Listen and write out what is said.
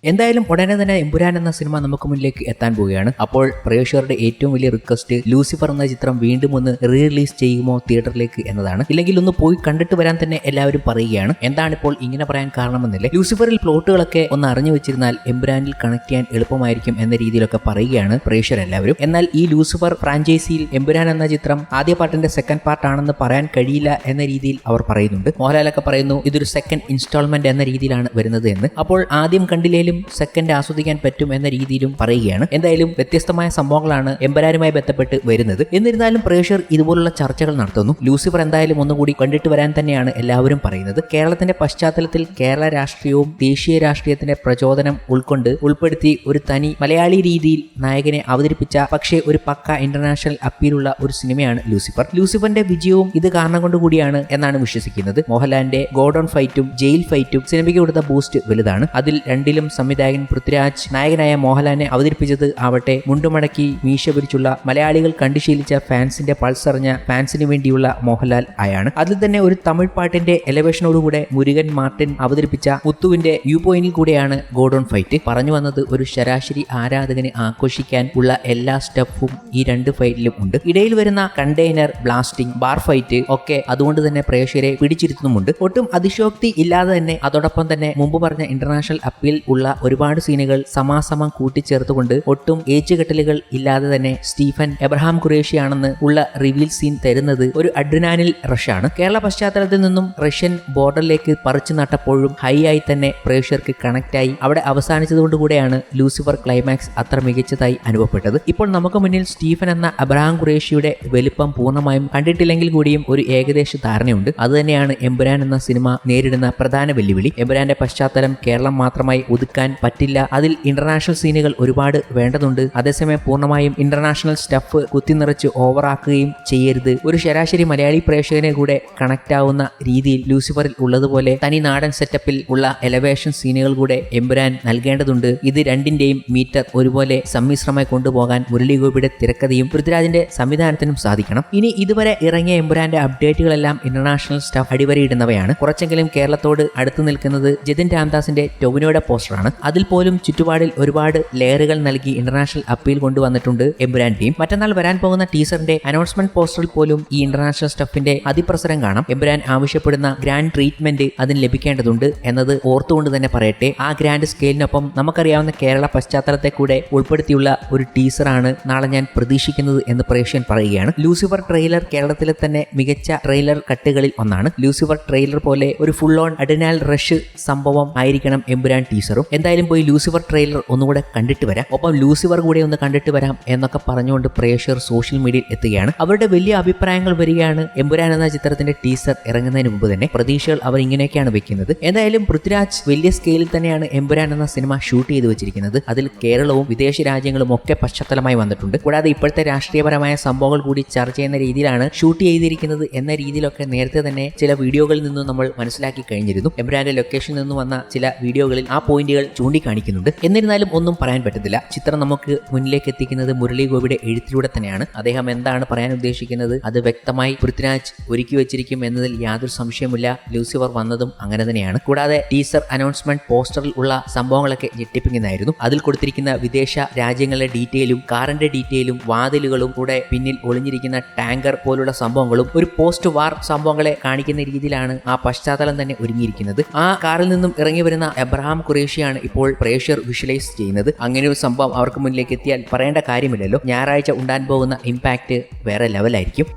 എന്തായാലും ഉടനെ തന്നെ എമ്പുരാൻ എന്ന സിനിമ നമുക്ക് മുന്നിലേക്ക് എത്താൻ പോവുകയാണ്. അപ്പോൾ പ്രേക്ഷകരുടെ ഏറ്റവും വലിയ റിക്വസ്റ്റ് ലൂസിഫർ എന്ന ചിത്രം വീണ്ടും ഒന്ന് റിലീസ് ചെയ്യുമോ തിയേറ്ററിലേക്ക് എന്നതാണ്. ഇല്ലെങ്കിൽ ഒന്ന് പോയി കണ്ടിട്ട് വരാൻ തന്നെ എല്ലാവരും പറയുകയാണ്. എന്താണിപ്പോൾ ഇങ്ങനെ പറയാൻ കാരണമെന്നില്ലേ, ലൂസിഫറിൽ പ്ലോട്ടുകളൊക്കെ ഒന്ന് അറിഞ്ഞു വെച്ചിരുന്നാൽ എമ്പുരാനിൽ കണക്ട് ചെയ്യാൻ എളുപ്പമായിരിക്കും എന്ന രീതിയിലൊക്കെ പറയുകയാണ് പ്രേക്ഷകരെല്ലാവരും. എന്നാൽ ഈ ലൂസിഫർ ഫ്രാഞ്ചൈസിയിൽ എമ്പുരാൻ എന്ന ചിത്രം ആദ്യ പാർട്ടിന്റെ സെക്കൻഡ് പാർട്ട് ആണെന്ന് പറയാൻ കഴിയില്ല എന്ന രീതിയിൽ അവർ പറയുന്നുണ്ട്. മോഹൻലാലൊക്കെ പറയുന്നു ഇതൊരു സെക്കൻഡ് ഇൻസ്റ്റാൾമെന്റ് എന്ന രീതിയിലാണ് വരുന്നത് എന്ന്. അപ്പോൾ ആദ്യം കണ്ടില്ലേലും സെക്കൻഡ് ആസ്വദിക്കാൻ പറ്റും എന്ന രീതിയിലും പറയുകയാണ്. എന്തായാലും വ്യത്യസ്തമായ സംഭവങ്ങളാണ് എമ്പുരാനുമായി ബന്ധപ്പെട്ട് വരുന്നത്. എന്നിരുന്നാലും പ്രേക്ഷകർ ഇതുപോലുള്ള ചർച്ചകൾ നടത്തുന്നു. ലൂസിഫർ എന്തായാലും ഒന്നുകൂടി കണ്ടിട്ട് വരാൻ തന്നെയാണ് എല്ലാവരും പറയുന്നത്. കേരളത്തിന്റെ പശ്ചാത്തലത്തിൽ കേരള രാഷ്ട്രീയവും ദേശീയ രാഷ്ട്രീയത്തിന്റെ പ്രചോദനം ഉൾപ്പെടുത്തി ഒരു തനി മലയാളി രീതിയിൽ നായകനെ അവതരിപ്പിച്ച പക്ഷേ ഒരു പക്ക ഇന്റർനാഷണൽ അപ്പീലുള്ള ഒരു സിനിമയാണ് ലൂസിഫർ. ലൂസിഫറിന്റെ വിജയവും ഇത് കാരണം കൊണ്ടുകൂടിയാണ് എന്നാണ് വിശ്വസിക്കുന്നത്. മോഹൻലാലിന്റെ ഗോഡൌൺ ഫൈറ്റും ജയിൽ ഫൈറ്റും സിനിമയ്ക്ക് കൊടുത്ത ബൂസ്റ്റ് വലുതാണ്. അതിൽ രണ്ടിലും സംവിധായകൻ പൃഥ്വിരാജ് നായകനായ മോഹൻലാലിനെ അവതരിപ്പിച്ചത് ആവട്ടെ മുണ്ടുമടക്കി മീശ പിരിച്ചുള്ള മലയാളികൾ കണ്ടുശീലിച്ച ഫാൻസിന്റെ പൾസറിഞ്ഞ ഫാൻസിന് വേണ്ടിയുള്ള മോഹൻലാൽ ആയാണ്. അതിൽ തന്നെ ഒരു തമിഴ് പാട്ടിന്റെ എലവേഷനോടുകൂടെ മുരുകൻ മാർട്ടിൻ അവതരിപ്പിച്ച മുത്തുവിന്റെ വ്യൂ പോയിന്റിൽ കൂടെയാണ് ഗോഡൌൺ ഫൈറ്റ്. പറഞ്ഞു വന്നത് ഒരു ശരാശരി ആരാധകന് ആഘോഷിക്കാൻ ഉള്ള എല്ലാ സ്റ്റെപ്പും ഈ രണ്ട് ഫൈറ്റിലും ഉണ്ട്. ഇടയിൽ വരുന്ന കണ്ടെയ്നർ ബ്ലാസ്റ്റിംഗ്, ബാർ ഫൈറ്റ് ഒക്കെ അതുകൊണ്ട് തന്നെ പ്രേക്ഷകരെ പിടിച്ചിരുത്തുന്നുമുണ്ട്. ഒട്ടും അതിശോക്തി ഇല്ലാതെ തന്നെ അതോടൊപ്പം തന്നെ മുമ്പ് പറഞ്ഞ ഇന്റർനാഷണൽ അപ്പീൽ ഉള്ള ഒരുപാട് സീനുകൾ സമാസമം കൂട്ടിച്ചേർത്തുകൊണ്ട് ഒട്ടും ഏച്ചുകെട്ടലുകൾ ഇല്ലാതെ തന്നെ സ്റ്റീഫൻ എബ്രഹാം ഖുറേഷിയാണെന്ന് ഉള്ള റിവീൽ സീൻ തരുന്നത് ഒരു അഡ്രിനാലിൻ റഷാണ്. കേരള പശ്ചാത്തലത്തിൽ നിന്നും റഷ്യൻ ബോർഡറിലേക്ക് പറിച്ചു നട്ടപ്പോഴും ഹൈ ആയി തന്നെ പ്രേക്ഷകർക്ക് കണക്ട് ആയി അവിടെ അവസാനിച്ചതുകൊണ്ടുകൂടെയാണ് ലൂസിഫർ ക്ലൈമാക്സ് അത്ര മികച്ചതായി അനുഭവപ്പെട്ടത്. ഇപ്പോൾ നമുക്ക് മുന്നിൽ സ്റ്റീഫൻ എന്ന അബ്രഹാം ഖുറേഷിയുടെ വലിപ്പം പൂർണ്ണമായും കണ്ടിട്ടില്ലെങ്കിൽ കൂടിയും ഒരു ഏകദേശ ധാരണയുണ്ട്. അതുതന്നെയാണ് എമ്പുരാൻ എന്ന സിനിമ നേരിടുന്ന പ്രധാന വെല്ലുവിളി. എമ്പുരാന്റെ പശ്ചാത്തലം കേരളം മാത്രമായി ഒതുക്കാൻ പറ്റില്ല. അതിൽ ഇന്റർനാഷണൽ സീനുകൾ ഒരുപാട് വേണ്ടതുണ്ട്. അതേസമയം പൂർണ്ണമായും ഇന്റർനാഷണൽ സ്റ്റഫ് കുത്തിനിറച്ച് ഓവറാക്കുകയും ചെയ്യരുത്. ഒരു ശരാശരി മലയാളി പ്രേക്ഷകനെ കൂടെ കണക്ട് ആവുന്ന രീതിയിൽ ലൂസിഫറിൽ ഉള്ളതുപോലെ തനി നാടൻ സെറ്റപ്പിൽ ഉള്ള എലവേഷൻ സീനുകൾ കൂടെ എമ്പുരാൻ നൽകേണ്ടതുണ്ട്. ഇത് രണ്ടിന്റെയും മീറ്റർ ഒരുപോലെ സമ്മിശ്രമായി കൊണ്ടുപോകാൻ മുരളി ഗോപിയുടെ തിരക്കഥയും പൃഥ്വിരാജിന്റെ സംവിധാനത്തിനും സാധിക്കണം. ഇനി ഇതുവരെ ഇറങ്ങിയ എമ്പുരാന്റെ അപ്ഡേറ്റുകളെല്ലാം ഇന്റർനാഷണൽ സ്റ്റഫ് അടിവരയിടുന്നവയാണ്. കുറച്ചെങ്കിലും കേരളത്തോട് അടുത്ത് നിൽക്കുന്നത് ജതിൻ രാംദാസിന്റെ ടൊവിനോയുടെ പോസ്റ്ററാണ്. അതിൽ പോലും ചുറ്റുപാടിൽ ഒരുപാട് ലെയറുകൾ നൽകി ഇന്റർനാഷണൽ അപ്പീൽ കൊണ്ടുവന്നിട്ടുണ്ട് എമ്പുരാൻ ടീം. മറ്റന്നാൾ വരാൻ പോകുന്ന ടീസറിന്റെ അനൗൺസ്മെന്റ് പോസ്റ്ററിൽ പോലും ഈ ഇന്റർനാഷണൽ സ്റ്റഫിന്റെ അതിപ്രസരം കാണാം. എമ്പുരാൻ ആവശ്യപ്പെടുന്ന ഗ്രാൻഡ് ട്രീറ്റ്മെന്റ് അതിന് ലഭിക്കേണ്ടതുണ്ട് എന്നത് ഓർത്തുകൊണ്ട് തന്നെ പറയട്ടെ. ആ ഗ്രാൻഡ് സ്കെയിലിനൊപ്പം നമുക്കറിയാവുന്ന കേരള പശ്ചാത്തലത്തെ കൂടെ ഉൾപ്പെടുത്തിയുള്ള ഒരു ടീസറാണ് നാളെ ഞാൻ പ്രതീക്ഷിക്കുന്നത് എന്ന് പ്രേക്ഷകൻ പറയുകയാണ്. ലൂസിഫർ ട്രെയിലർ കേരളത്തിലെ തന്നെ മികച്ച ട്രെയിലർ കട്ടുകളിൽ ഒന്നാണ്. ലൂസിഫർ ട്രെയിലർ പോലെ ഒരു ഫുൾ ഓൺ അഡ്രിനാൽ റഷ് സംഭവം ആയിരിക്കണം എമ്പുരാൻ ടീസറും. എന്തായാലും പോയി ലൂസിഫർ ട്രെയിലർ ഒന്നുകൂടെ കണ്ടിട്ട് വരാം, ഒപ്പം ലൂസിഫർ കൂടെ ഒന്ന് കണ്ടിട്ട് വരാം എന്നൊക്കെ പറഞ്ഞുകൊണ്ട് പ്രേക്ഷകർ സോഷ്യൽ മീഡിയയിൽ എത്തുകയാണ്. അവരുടെ വലിയ അഭിപ്രായങ്ങൾ വരികയാണ്. എമ്പുരാൻ എന്ന ചിത്രത്തിന്റെ ടീസർ ഇറങ്ങുന്നതിന് മുമ്പ് തന്നെ പ്രതീക്ഷകൾ അവർ ഇങ്ങനെയൊക്കെയാണ് വെക്കുന്നത്. എന്തായാലും പൃഥ്വിരാജ് വലിയ സ്കെയിലിൽ തന്നെയാണ് എമ്പുരാൻ എന്ന സിനിമ ഷൂട്ട് ചെയ്ത് വെച്ചിരിക്കുന്നത്. അതിൽ കേരളവും വിദേശ രാജ്യങ്ങളും ഒക്കെ പശ്ചാത്തലമായി വന്നിട്ടുണ്ട്. കൂടാതെ ഇപ്പോഴത്തെ രാഷ്ട്രീയപരമായ സംഭവങ്ങൾ കൂടി ചർച്ച ചെയ്യുന്ന രീതിയിലാണ് ഷൂട്ട് ചെയ്തിരിക്കുന്നത് എന്ന രീതിയിലൊക്കെ നേരത്തെ തന്നെ ചില വീഡിയോകളിൽ നിന്നും നമ്മൾ മനസ്സിലാക്കി കഴിഞ്ഞിരുന്നു. എമ്പുരാന്റെ ലൊക്കേഷനിൽ നിന്ന് വന്ന ചില വീഡിയോകളിൽ ആ പോയിന്റുകൾ ചൂണ്ടിക്കാണിക്കുന്നുണ്ട്. എന്നിരുന്നാലും ഒന്നും പറയാൻ പറ്റത്തില്ല. ചിത്രം നമുക്ക് മുന്നിലേക്ക് എത്തിക്കുന്നത് മുരളി ഗോപിയുടെ എഴുത്തിലൂടെ തന്നെയാണ്. അദ്ദേഹം എന്താണ് പറയാൻ ഉദ്ദേശിക്കുന്നത് അത് വ്യക്തമായി പൃഥ്വിരാജ് ഒരുക്കി വെച്ചിരിക്കും എന്നതിൽ യാതൊരു സംശയമില്ല. ലൂസിഫർ വന്നതും അങ്ങനെ തന്നെയാണ്. കൂടാതെ ടീസർ അനൗൺസ്മെന്റ് പോസ്റ്ററിൽ ഉള്ള സംഭവങ്ങളൊക്കെ ഞെട്ടിപ്പിക്കുന്നതായിരുന്നു. അതിൽ കൊടുത്തിരിക്കുന്ന വിദേശ രാജ്യങ്ങളുടെ ഡീറ്റെയിലും കാറിന്റെ ഡീറ്റെയിലും വാതിലുകളും കൂടെ പിന്നിൽ ഒളിഞ്ഞിരിക്കുന്ന ടാങ്കർ പോലുള്ള സംഭവങ്ങളും ഒരു പോസ്റ്റ് വാർ സംഭവങ്ങളെ കാണിക്കുന്ന രീതിയിലാണ് ആ പശ്ചാത്തലം തന്നെ ഒരുങ്ങിയിരിക്കുന്നത്. ആ കാറിൽ നിന്നും ഇറങ്ങി വരുന്ന എബ്രഹാം ഖുറേഷിയാണ് ഇപ്പോൾ പ്രേക്ഷകർ വിഷ്വലൈസ് ചെയ്യുന്നത്. അങ്ങനെ ഒരു സംഭവം അവർക്ക് മുന്നിലേക്ക് എത്തിയാൽ പറയേണ്ട കാര്യമില്ലല്ലോ. ഞായറാഴ്ച ഉണ്ടാൻ പോകുന്ന ഇമ്പാക്ട് വേറെ ലെവലായിരിക്കും.